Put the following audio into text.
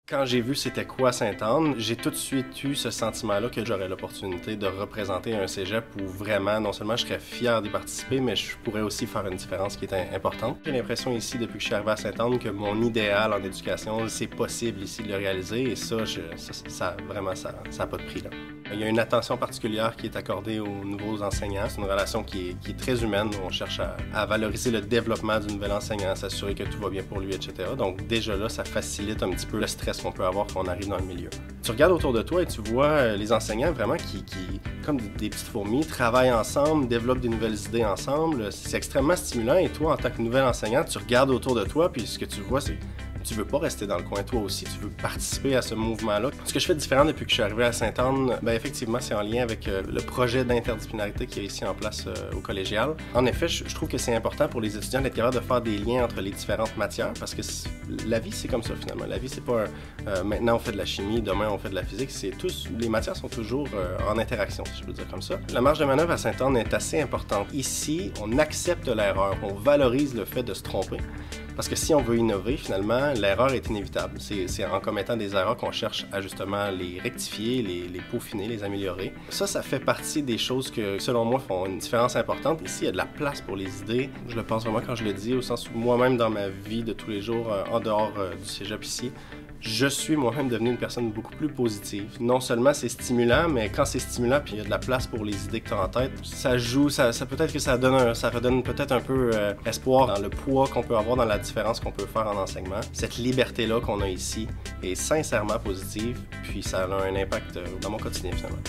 Quand j'ai vu c'était quoi Sainte-Anne, j'ai tout de suite eu ce sentiment-là que j'aurais l'opportunité de représenter un cégep où vraiment, non seulement je serais fier d'y participer, mais je pourrais aussi faire une différence qui est importante. J'ai l'impression ici, depuis que je suis arrivé à Sainte-Anne, que mon idéal en éducation, c'est possible ici de le réaliser, et ça, vraiment, ça n'a pas de prix, là. Il y a une attention particulière qui est accordée aux nouveaux enseignants. C'est une relation qui est très humaine, où on cherche à valoriser le développement du nouvel enseignant, s'assurer que tout va bien pour lui, etc. Donc déjà là, ça facilite un petit peu le stress qu'on peut avoir quand on arrive dans le milieu. Tu regardes autour de toi et tu vois les enseignants vraiment qui comme des petites fourmis, travaillent ensemble, développent des nouvelles idées ensemble. C'est extrêmement stimulant, et toi, en tant que nouvel enseignant, tu regardes autour de toi, puis ce que tu vois, c'est tu veux pas rester dans le coin, toi aussi, tu veux participer à ce mouvement-là. Ce que je fais de différent depuis que je suis arrivé à Sainte-Anne, effectivement, c'est en lien avec le projet d'interdisciplinarité qui est ici en place au collégial. En effet, je trouve que c'est important pour les étudiants d'être capables de faire des liens entre les différentes matières, parce que la vie, c'est comme ça, finalement. La vie, c'est pas maintenant on fait de la chimie, demain on fait de la physique. Les matières sont toujours en interaction, si je peux dire comme ça. La marge de manœuvre à Sainte-Anne est assez importante. Ici, on accepte l'erreur, on valorise le fait de se tromper. Parce que si on veut innover, finalement, l'erreur est inévitable. C'est en commettant des erreurs qu'on cherche à justement les rectifier, les peaufiner, les améliorer. Ça fait partie des choses que, selon moi, font une différence importante. Ici, il y a de la place pour les idées. Je le pense vraiment quand je le dis, au sens où moi-même, dans ma vie de tous les jours, en dehors du cégep ici, je suis moi-même devenu une personne beaucoup plus positive. Non seulement c'est stimulant, mais quand c'est stimulant puis il y a de la place pour les idées que tu as en tête, ça joue, ça peut-être que ça redonne peut-être un peu espoir dans le poids qu'on peut avoir dans la différence qu'on peut faire en enseignement. Cette liberté-là qu'on a ici est sincèrement positive, puis ça a un impact dans mon quotidien finalement.